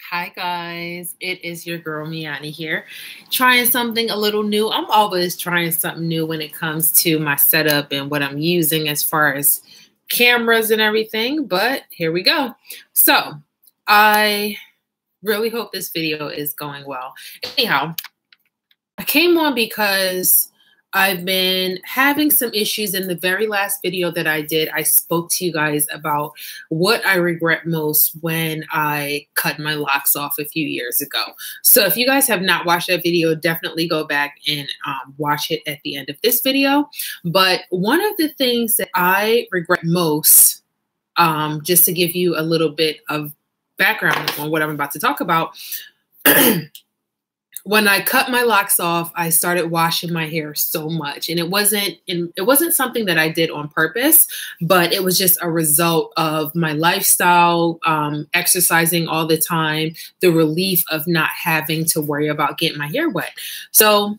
Hi guys, it is your girl Me-Anie here, trying something a little new. I'm always trying something new when it comes to my setup and what I'm using as far as cameras and everything, but here we go. So I really hope this video is going well. Anyhow, I came on because I've been having some issues. In the very last video that I did, I spoke to you guys about what I regret most when I cut my locks off a few years ago. So if you guys have not watched that video, definitely go back and watch it at the end of this video. But one of the things that I regret most, just to give you a little bit of background on what I'm about to talk about, when I cut my locks off, I started washing my hair so much, and it wasn't something that I did on purpose, but it was just a result of my lifestyle, exercising all the time, the relief of not having to worry about getting my hair wet. So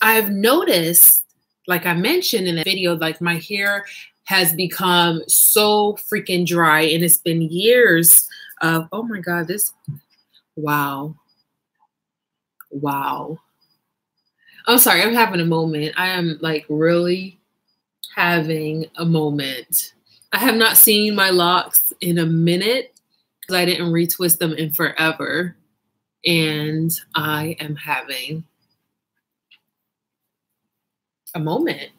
I've noticed, like I mentioned in the video, like my hair has become so freaking dry, and it's been years of, oh my God, wow. Wow. I'm sorry, I'm having a moment. I am like really having a moment. I have not seen my locks in a minute because I didn't retwist them in forever. And I am having a moment.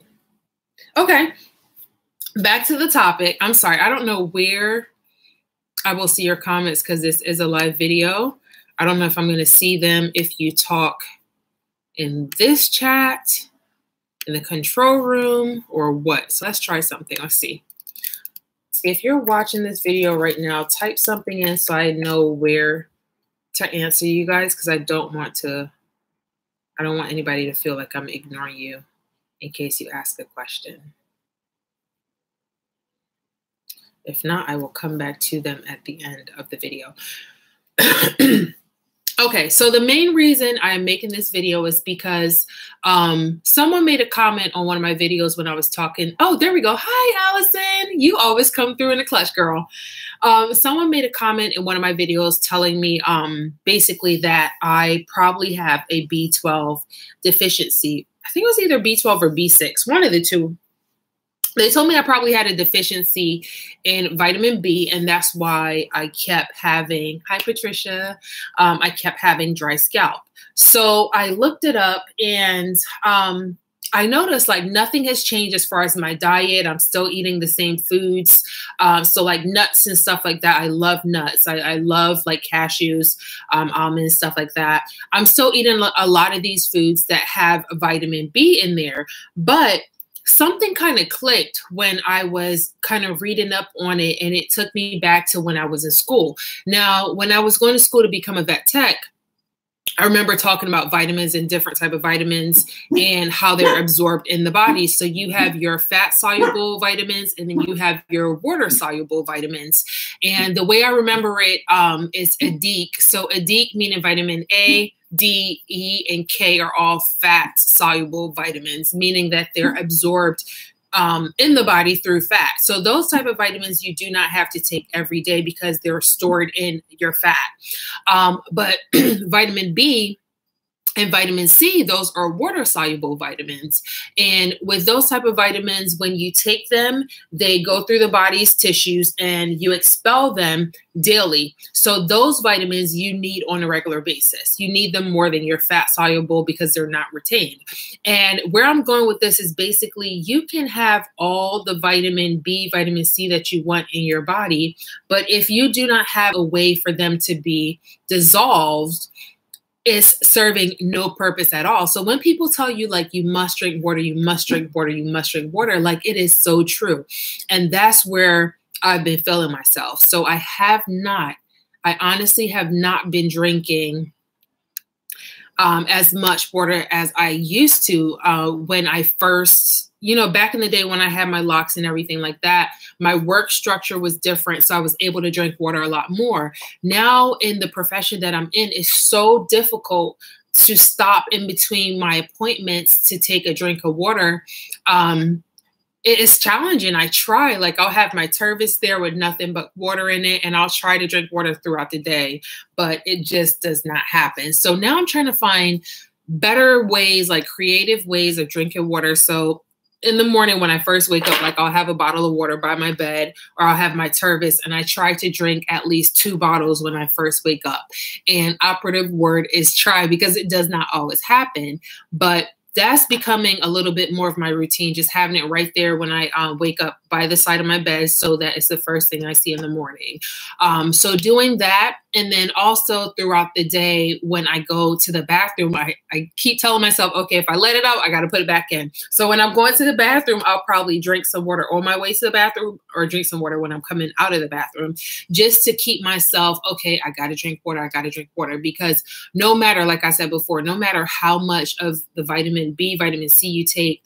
Okay, back to the topic. I'm sorry, I don't know where I will see your comments because this is a live video. I don't know if I'm going to see them if you talk in this chat, in the control room, or what. So let's try something. Let's see. If you're watching this video right now, type something in so I know where to answer you guys, because I don't want anybody to feel like I'm ignoring you in case you ask a question. If not, I will come back to them at the end of the video. Okay, so the main reason I am making this video is because someone made a comment on one of my videos when I was talking. Oh, there we go. Hi, Allison. You always come through in the clutch, girl. Someone made a comment in one of my videos telling me basically that I probably have a B12 deficiency. I think it was either B12 or B6, one of the two. They told me I probably had a deficiency in vitamin B, and that's why I kept having, hi Patricia, I kept having dry scalp. So I looked it up, and I noticed like nothing has changed as far as my diet. I'm still eating the same foods. So like nuts and stuff like that. I love nuts. I love like cashews, almonds, stuff like that. I'm still eating a lot of these foods that have vitamin B in there, but something kind of clicked when I was kind of reading up on it, and it took me back to when I was in school. Now, when I was going to school to become a vet tech, I remember talking about vitamins and different type of vitamins and how they're absorbed in the body. So you have your fat-soluble vitamins, and then you have your water-soluble vitamins. And the way I remember it is ADIK. So ADIK meaning vitamin A, D, E, and K are all fat-soluble vitamins, meaning that they're absorbed in the body through fat. So those type of vitamins you do not have to take every day because they're stored in your fat. But vitamin B and vitamin C, those are water-soluble vitamins. And with those type of vitamins, when you take them, they go through the body's tissues and you expel them daily. So those vitamins you need on a regular basis. You need them more than your fat-soluble because they're not retained. And where I'm going with this is basically you can have all the vitamin B, vitamin C that you want in your body, but if you do not have a way for them to be dissolved, is serving no purpose at all. So when people tell you like you must drink water, you must drink water, you must drink water, like it is so true. And that's where I've been feeling myself. So I honestly have not been drinking as much water as I used to when I first, back in the day when I had my locks and everything like that. My work structure was different, so I was able to drink water a lot more. Now in the profession that I'm in, it's so difficult to stop in between my appointments to take a drink of water. it is challenging. I try, like I'll have my Tervis there with nothing but water in it, and I'll try to drink water throughout the day, but it just does not happen. So now I'm trying to find better ways, like creative ways of drinking water. So in the morning when I first wake up, like I'll have a bottle of water by my bed, or I'll have my Tervis, and I try to drink at least 2 bottles when I first wake up. And operative word is try, because it does not always happen, but that's becoming a little bit more of my routine, just having it right there when I wake up by the side of my bed, so that it's the first thing I see in the morning. So doing that, and then also throughout the day when I go to the bathroom, I keep telling myself, okay, if I let it out, I got to put it back in. So when I'm going to the bathroom, I'll probably drink some water on my way to the bathroom, or drink some water when I'm coming out of the bathroom, just to keep myself, okay, I got to drink water. I got to drink water, because no matter, like I said before, no matter how much of the vitamin B, vitamin C you take,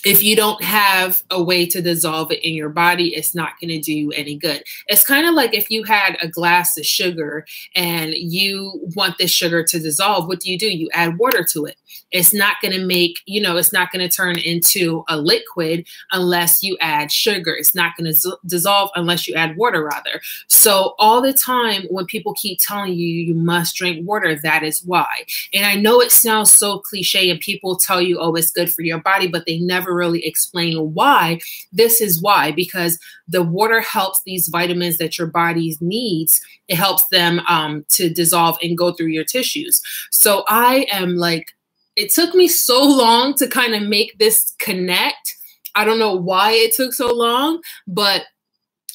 if you don't have a way to dissolve it in your body, it's not going to do any good. It's kind of like if you had a glass of sugar and you want this sugar to dissolve, what do? You add water to it. It's not going to make, it's not going to turn into a liquid unless you add sugar. It's not going to dissolve unless you add water, rather. So all the time when people keep telling you, you must drink water, that is why. And I know it sounds so cliche, and people tell you, oh, it's good for your body, but they never really explain why. This is why, because the water helps these vitamins that your body needs. It helps them to dissolve and go through your tissues. So I am like, it took me so long to kind of make this connect. I don't know why it took so long, but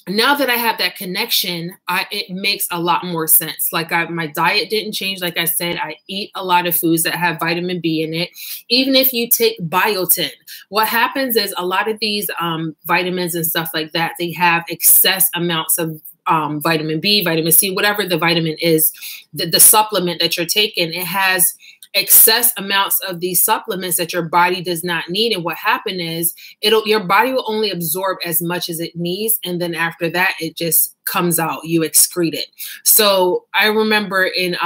now that I have that connection, it makes a lot more sense. Like my diet didn't change. Like I said, I eat a lot of foods that have vitamin B in it. Even if you take biotin, what happens is a lot of these vitamins and stuff like that, they have excess amounts of vitamin B, vitamin C, whatever the vitamin is, the supplement that you're taking, it has excess amounts of these supplements that your body does not need. And what happened is your body will only absorb as much as it needs. And then after that, it just comes out, you excrete it. So I remember in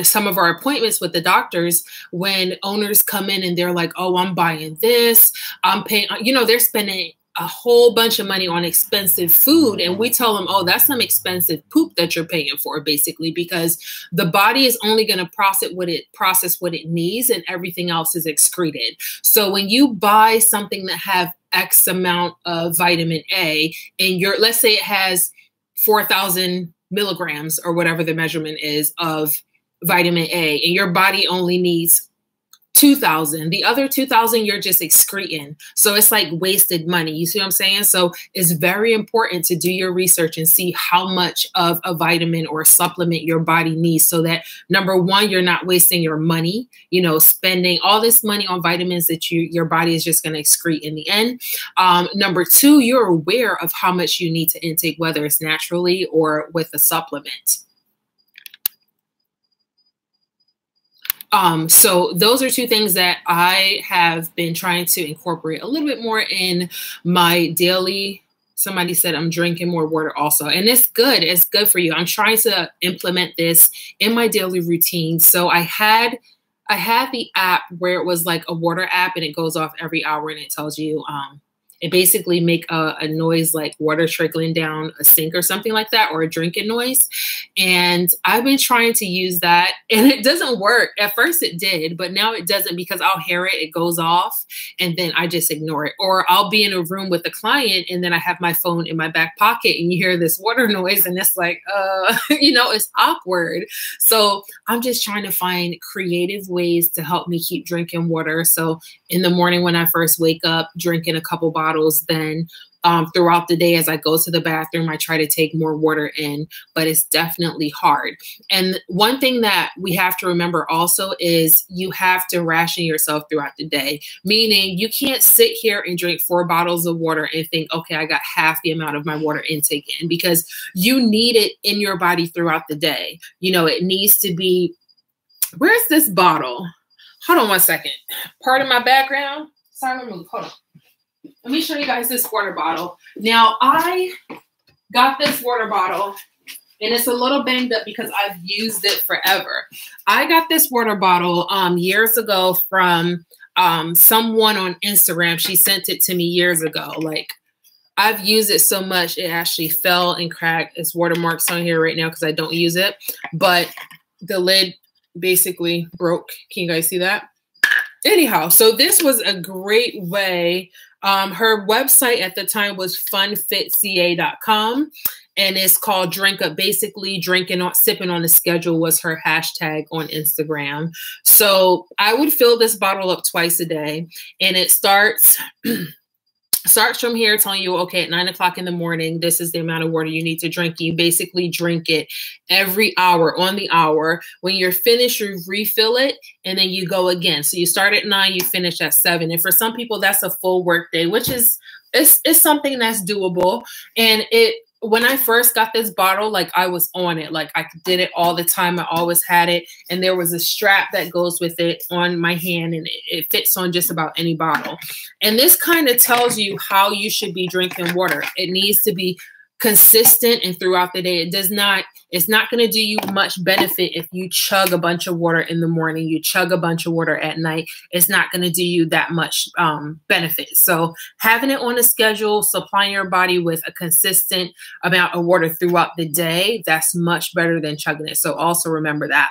some of our appointments with the doctors, when owners come in and they're like, oh, I'm buying this, I'm paying, they're spending a whole bunch of money on expensive food. And we tell them, oh, that's some expensive poop that you're paying for, basically, because the body is only going to process what it needs, and everything else is excreted. So when you buy something that have X amount of vitamin A, and let's say it has 4,000 milligrams or whatever the measurement is of vitamin A, and your body only needs 2,000. The other 2,000 you're just excreting. So it's like wasted money. You see what I'm saying? So it's very important to do your research and see how much of a vitamin or a supplement your body needs, so that number one, you're not wasting your money, spending all this money on vitamins that your body is just going to excrete in the end. Number two, you're aware of how much you need to intake, whether it's naturally or with a supplement. So those are two things that I have been trying to incorporate a little bit more in my daily. Somebody said I'm drinking more water also, and it's good. It's good for you. I'm trying to implement this in my daily routine. So I had the app where it was like a water app, and it goes off every hour, and it tells you, it basically make a noise like water trickling down a sink or something like that, or a drinking noise. And I've been trying to use that, and it doesn't work. At first it did, but now it doesn't, because I'll hear it, it goes off, and then I just ignore it. Or I'll be in a room with a client, and then I have my phone in my back pocket, and you hear this water noise, and it's like, it's awkward. So I'm just trying to find creative ways to help me keep drinking water. So in the morning when I first wake up, drinking a couple bottles. Then throughout the day, as I go to the bathroom, I try to take more water in, but it's definitely hard. And one thing that we have to remember also is you have to ration yourself throughout the day, meaning you can't sit here and drink 4 bottles of water and think, okay, I got half the amount of my water intake in, because you need it in your body throughout the day. It needs to be, where's this bottle? Hold on one second. Part of my background. Sorry, move. Hold on. Let me show you guys this water bottle. Now, I got this water bottle, and it's a little banged up because I've used it forever. I got this water bottle years ago from someone on Instagram, she sent it to me years ago. Like, I've used it so much, it actually fell and cracked. It's watermarks on here right now because I don't use it. But the lid basically broke. Can you guys see that? Anyhow, so this was a great way. Her website at the time was funfitca.com, and it's called Drink Up. Basically, sipping on the schedule was her hashtag on Instagram. So I would fill this bottle up twice a day, and it starts from here telling you, okay, at 9 o'clock in the morning, this is the amount of water you need to drink. You basically drink it every hour on the hour. When you're finished, you refill it and then you go again. So you start at 9, you finish at 7. And for some people, that's a full work day, which is it's something that's doable. And when I first got this bottle, like, I was on it. Like, I did it all the time. I always had it. And there was a strap that goes with it on my hand, and it fits on just about any bottle. And this kind of tells you how you should be drinking water. It needs to be consistent and throughout the day. It's not going to do you much benefit if you chug a bunch of water in the morning, you chug a bunch of water at night. It's not going to do you that much benefit. So having it on a schedule, supplying your body with a consistent amount of water throughout the day, that's much better than chugging it. So also remember that.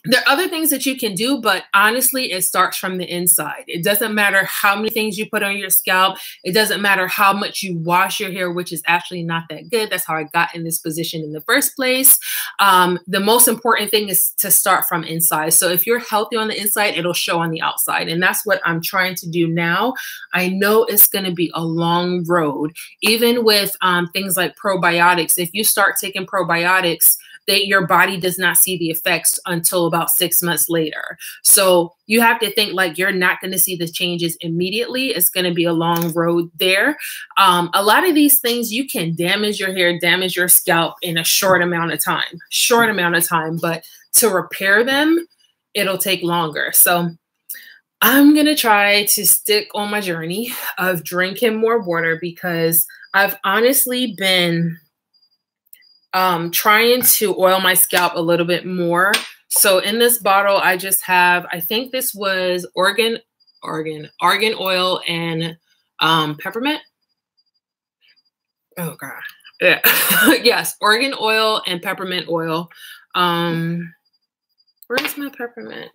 There are other things that you can do, but honestly, it starts from the inside. It doesn't matter how many things you put on your scalp. It doesn't matter how much you wash your hair, which is actually not that good. That's how I got in this position in the first place. The most important thing is to start from inside. So if you're healthy on the inside, it'll show on the outside. And that's what I'm trying to do now. I know it's going to be a long road, even with things like probiotics. If you start taking probiotics, your body does not see the effects until about 6 months later. So you have to think like you're not going to see the changes immediately. It's going to be a long road there. A lot of these things, you can damage your hair, damage your scalp in a short amount of time, but to repair them, it'll take longer. So I'm going to try to stick on my journey of drinking more water, because I've honestly been trying to oil my scalp a little bit more. So in this bottle, I just have, I think this was argan oil and peppermint. Oh God. Yeah. Yes. Argan oil and peppermint oil. Where's my peppermint?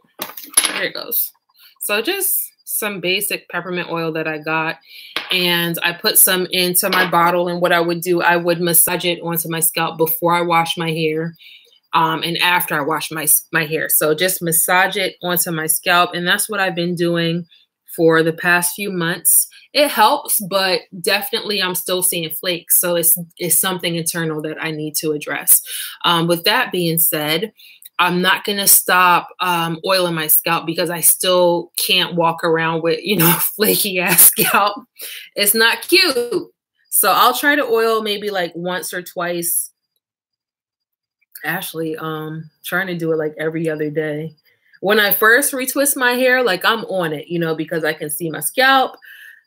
There it goes. So just some basic peppermint oil that I got, and I put some into my bottle. And what I would do, I would massage it onto my scalp before I wash my hair, and after I wash my hair. So just massage it onto my scalp, and that's what I've been doing for the past few months. It helps, but definitely I'm still seeing flakes. So it's something internal that I need to address. With that being said, I'm not going to stop oiling my scalp, because I still can't walk around with, flaky ass scalp. It's not cute. So I'll try to oil maybe like once or twice. Actually, trying to do it like every other day. When I first retwist my hair, like I'm on it, because I can see my scalp.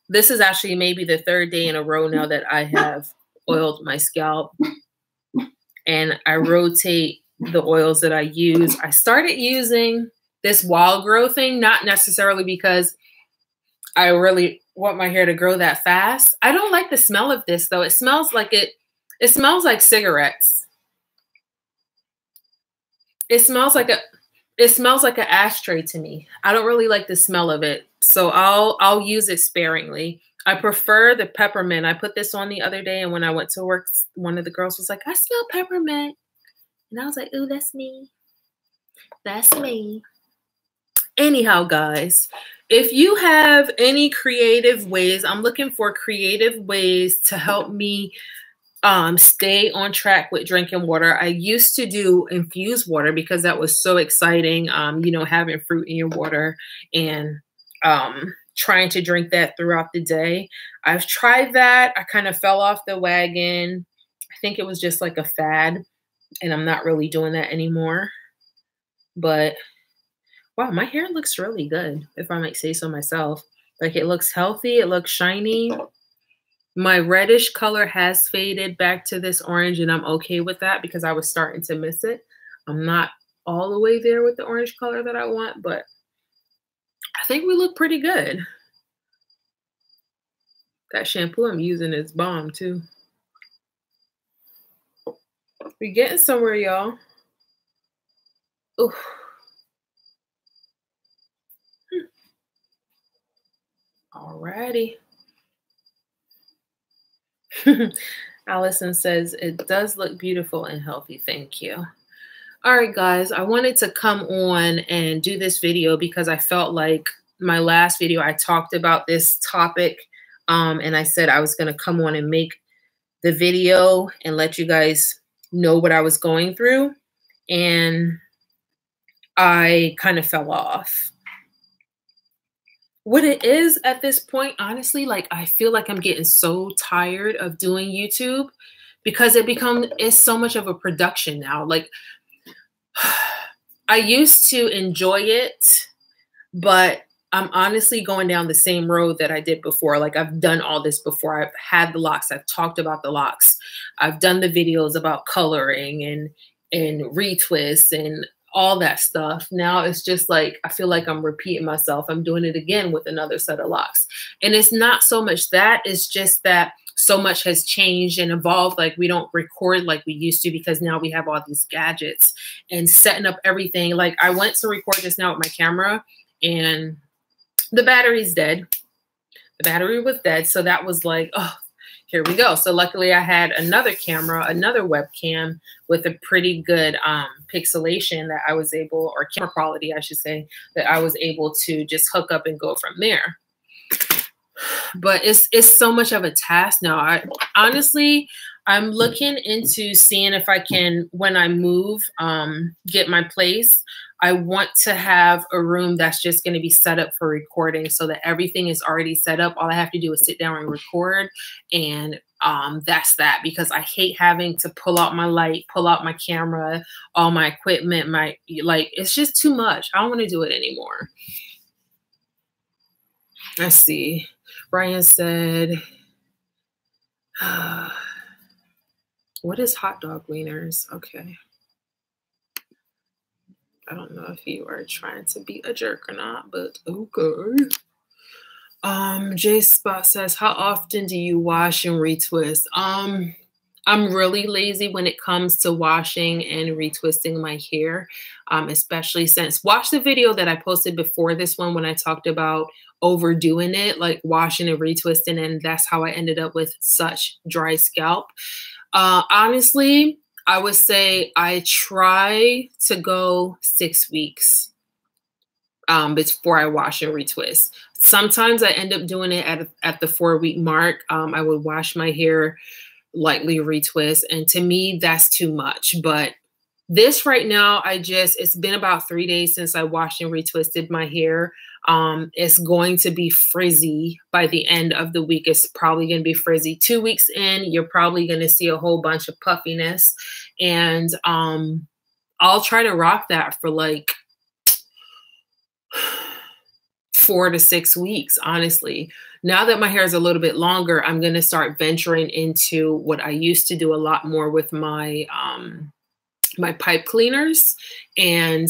This is actually maybe the 3rd day in a row now that I have oiled my scalp, and I rotate the oils that I use. I started using this wild grow thing, not necessarily because I really want my hair to grow that fast. I don't like the smell of this though. It smells like it smells like cigarettes. It smells like an ashtray to me. I don't really like the smell of it. So I'll use it sparingly. I prefer the peppermint. I put this on the other day, and when I went to work, one of the girls was like, "I smell peppermint." And I was like, "Ooh, that's me. That's me." Anyhow, guys, if you have any creative ways, I'm looking for creative ways to help me stay on track with drinking water. I used to do infused water because that was so exciting, having fruit in your water and trying to drink that throughout the day. I've tried that. I kind of fell off the wagon. I think it was just like a fad, and I'm not really doing that anymore. But wow, my hair looks really good, if I might say so myself. Like, it looks healthy. It looks shiny. My reddish color has faded back to this orange, and I'm okay with that because I was starting to miss it. I'm not all the way there with the orange color that I want, but I think we look pretty good. That shampoo I'm using is bomb too. We're getting somewhere, y'all. Ooh. Alrighty. Allison says, it does look beautiful and healthy. Thank you. All right, guys, I wanted to come on and do this video because I felt like my last video, I talked about this topic and I said I was going to come on and make the video and let you guys know what I was going through. And I kind of fell off. What it is at this point, honestly, like I feel like I'm getting so tired of doing YouTube because it's so much of a production now. Like I used to enjoy it, but I'm honestly going down the same road that I did before. Like I've done all this before. I've had the locks. I've talked about the locks. I've done the videos about coloring and retwists and all that stuff. Now it's just like, I feel like I'm repeating myself. I'm doing it again with another set of locks. And it's not so much that, it's just that so much has changed and evolved. Like we don't record like we used to because now we have all these gadgets and setting up everything. Like I went to record just now with my camera and the battery's dead. The battery was dead. So that was like, oh, here we go. So luckily I had another camera, another webcam with a pretty good pixelation that I was able, or camera quality, I should say, that I was able to just hook up and go from there. But it's so much of a task now. Honestly, I'm looking into seeing if I can, when I move, get my place, I want to have a room that's just going to be set up for recording so that everything is already set up. All I have to do is sit down and record. And that's that, because I hate having to pull out my light, pull out my camera, all my equipment, it's just too much. I don't want to do it anymore. Let's see. Brian said, what is hot dog wieners? Okay. I don't know if you are trying to be a jerk or not, but okay. J Spot says, how often do you wash and retwist? I'm really lazy when it comes to washing and retwisting my hair, especially since watch the video that I posted before this one when I talked about overdoing it, like washing and retwisting, and that's how I ended up with such dry scalp. Honestly, I would say I try to go 6 weeks before I wash and retwist. Sometimes I end up doing it at the 4-week mark. I would wash my hair, lightly retwist, and to me, that's too much. But this right now, it's been about 3 days since I washed and retwisted my hair. It's going to be frizzy by the end of the week. It's probably going to be frizzy. 2 weeks in, you're probably going to see a whole bunch of puffiness. And I'll try to rock that for like 4 to 6 weeks, honestly. Now that my hair is a little bit longer, I'm going to start venturing into what I used to do a lot more with my my pipe cleaners, and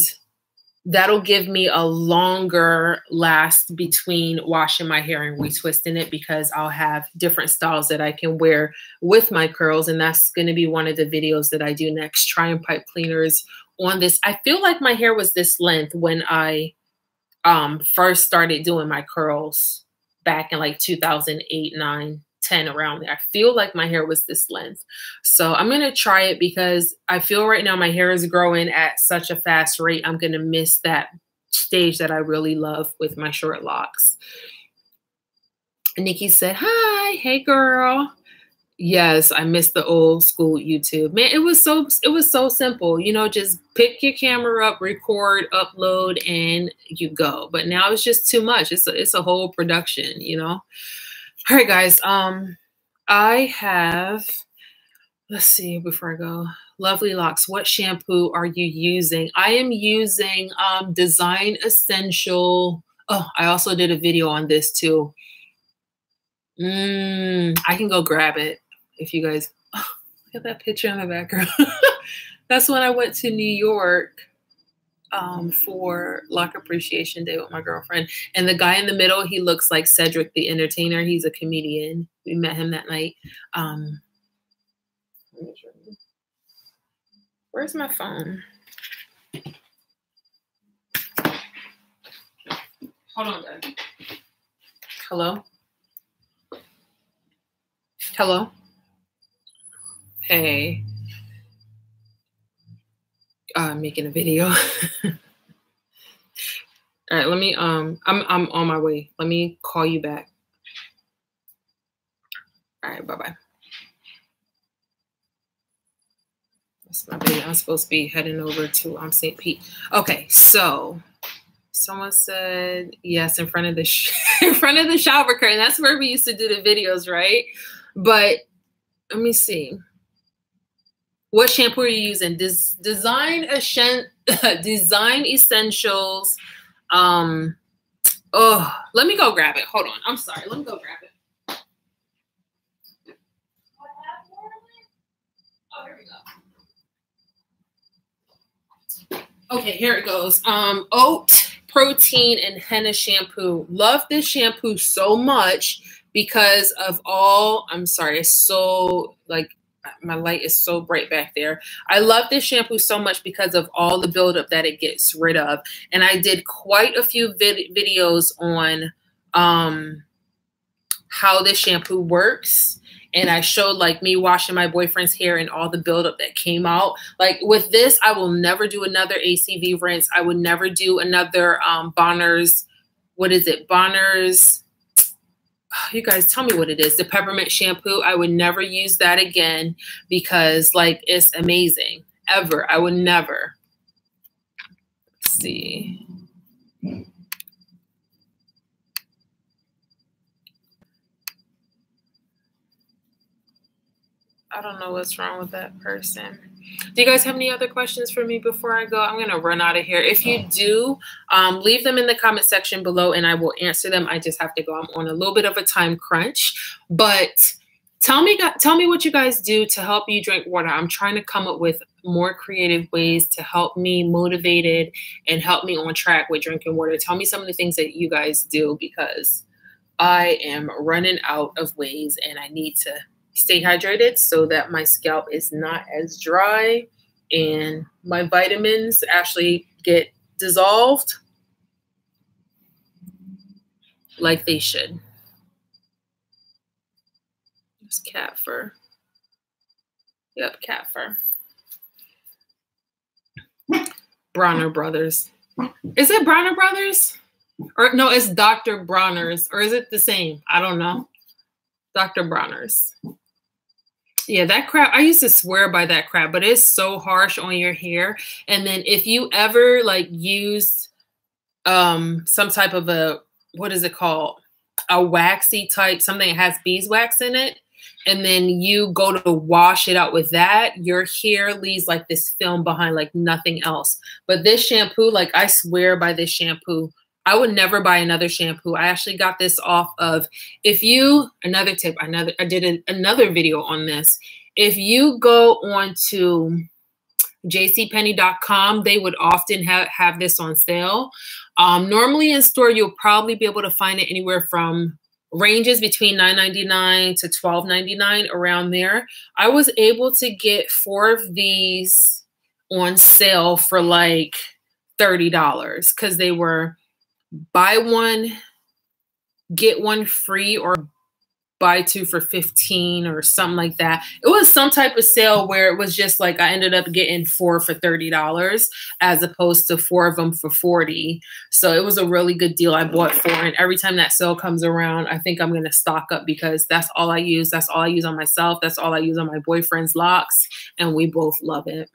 that'll give me a longer last between washing my hair and retwisting it, because I'll have different styles that I can wear with my curls. And that's going to be one of the videos that I do next, trying pipe cleaners on this. I feel like my hair was this length when I first started doing my curls back in like 2008, 9, 10, around there. I feel like my hair was this length. So I'm going to try it because I feel right now my hair is growing at such a fast rate. I'm going to miss that stage that I really love with my short locks. Nikki said, hi, hey girl. Yes, I miss the old school YouTube. Man, it was so simple. You know, just pick your camera up, record, upload, and you go. But now it's just too much. It's a whole production, you know. All right, guys. I have, let's see, before I go, Lovely Locks, what shampoo are you using? I am using Design Essential. Oh, I also did a video on this too. I can go grab it if you guys, oh, look at that picture in the background. That's when I went to New York. for Lock Appreciation Day with my girlfriend. And the guy in the middle, he looks like Cedric the Entertainer. He's a comedian. We met him that night. Where's my phone? Hold on, guys. Hello? Hello? Hey. I'm making a video. All right, let me I'm on my way. Let me call you back. All right, bye-bye. That's my baby. I'm supposed to be heading over to St. Pete. Okay, so someone said yes in front of the in front of the shower curtain. That's where we used to do the videos, right? But let me see. What shampoo are you using? Design Essentials. Oh, let me go grab it. Hold on. I'm sorry. Let me go grab it. Oh, here we go. Okay, here it goes. Oat, protein, and henna shampoo. Love this shampoo so much because of all, I'm sorry, it's so like, my light is so bright back there. I love this shampoo so much because of all the buildup that it gets rid of. And I did quite a few videos on how this shampoo works. And I showed like me washing my boyfriend's hair and all the buildup that came out. Like with this, I will never do another ACV rinse. I would never do another Bonner's, what is it? Bonner's, you guys tell me what it is. The peppermint shampoo. I would never use that again because like it's amazing. Ever. I would never. Let's see. I don't know what's wrong with that person. Do you guys have any other questions for me before I go? I'm going to run out of here. If you do, leave them in the comment section below and I will answer them. I just have to go. I'm on a little bit of a time crunch, but tell me what you guys do to help you drink water. I'm trying to come up with more creative ways to help me motivated and help me on track with drinking water. Tell me some of the things that you guys do because I am running out of ways and I need to stay hydrated so that my scalp is not as dry and my vitamins actually get dissolved like they should. It's cat fur. Yep, cat fur. Bronner Brothers. Is it Bronner Brothers? Or no, it's Dr. Bronner's. Or is it the same? I don't know. Dr. Bronner's. Yeah, that crap, I used to swear by that crap, but it's so harsh on your hair. And then if you ever like use some type of a, what is it called? A waxy type, something that has beeswax in it. And then you go to wash it out with that, your hair leaves like this film behind like nothing else. But this shampoo, like I swear by this shampoo. I would never buy another shampoo. I actually got this off of, another tip, I did another video on this. If you go on to jcpenney.com, they would often have this on sale. Normally in store, you'll probably be able to find it anywhere from ranges between $9.99 to $12.99, around there. I was able to get 4 of these on sale for like $30 because they were buy one, get one free, or buy 2 for $15 or something like that. It was some type of sale where it was just like I ended up getting 4 for $30 as opposed to 4 of them for $40. So it was a really good deal. I bought 4, and every time that sale comes around, I think I'm going to stock up because that's all I use. That's all I use on myself. That's all I use on my boyfriend's locks, and we both love it.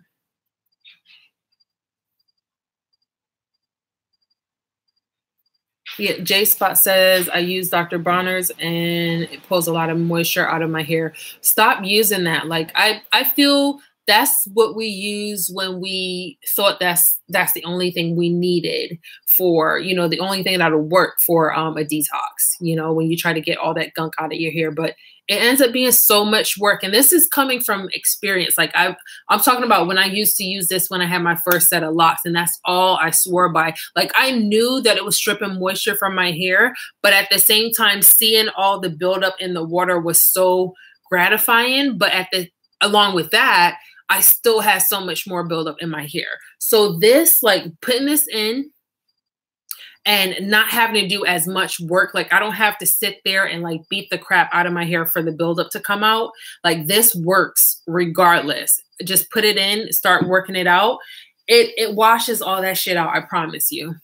Yeah, J Spot says, I use Dr. Bronner's and it pulls a lot of moisture out of my hair. Stop using that. Like I feel that's what we use when we thought that's the only thing we needed for, you know, the only thing that'll work for a detox, you know, when you try to get all that gunk out of your hair. But it ends up being so much work. And this is coming from experience. Like I'm talking about when I used to use this when I had my first set of locks, and that's all I swore by. Like I knew that it was stripping moisture from my hair, but at the same time, seeing all the buildup in the water was so gratifying. But along with that, I still had so much more buildup in my hair. So this, like putting this in and not having to do as much work. Like I don't have to sit there and like beat the crap out of my hair for the buildup to come out. Like this works regardless. Just put it in, start working it out. It washes all that shit out. I promise you.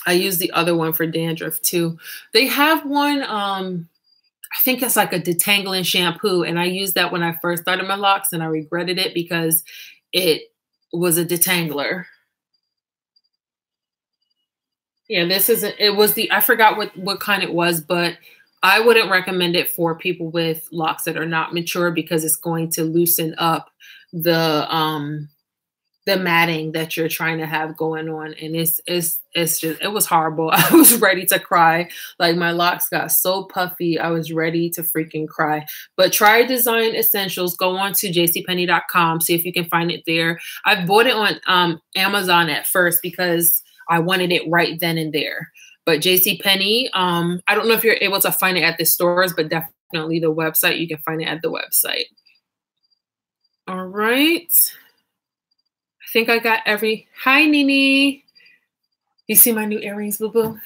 I use the other one for dandruff too. They have one, I think it's like a detangling shampoo. And I used that when I first started my locks and I regretted it because it was a detangler. Yeah, I forgot what kind it was, but I wouldn't recommend it for people with locks that are not mature because it's going to loosen up the matting that you're trying to have going on. And it's just, it was horrible. I was ready to cry. Like my locks got so puffy. I was ready to freaking cry. But Try Design Essentials, go on to jcpenney.com, see if you can find it there. I bought it on Amazon at first because I wanted it right then and there. But JCPenney, I don't know if you're able to find it at the stores, but definitely the website. You can find it at the website. All right. I think I got Hi, Nini. You see my new earrings, boo-boo?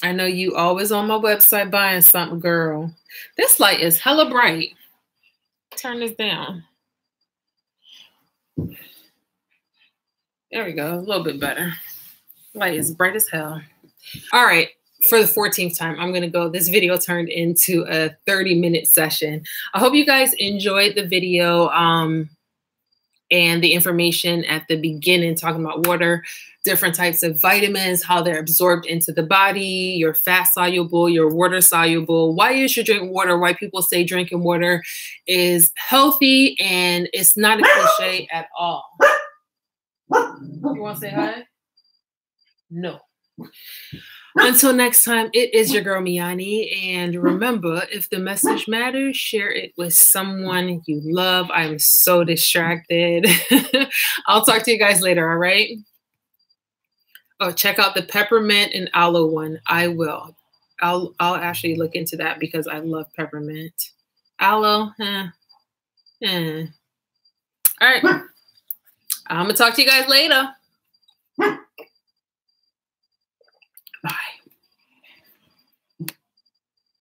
I know you always on my website buying something, girl. This light is hella bright. Turn this down. There we go. A little bit better. Light is bright as hell. All right. For the 14th time, I'm going to go. This video turned into a 30-minute session. I hope you guys enjoyed the video and the information at the beginning, talking about water, different types of vitamins, how they're absorbed into the body, your fat soluble, your water soluble, why you should drink water, why people say drinking water is healthy, and it's not a cliche at all. You want to say hi? No. Until next time, it is your girl Me-Anie, and remember, if the message matters, share it with someone you love. I'm so distracted. I'll talk to you guys later, all right? Oh, check out the peppermint and aloe one. I will. I'll actually look into that because I love peppermint. Aloe, All right. I'm going to talk to you guys later. Bye.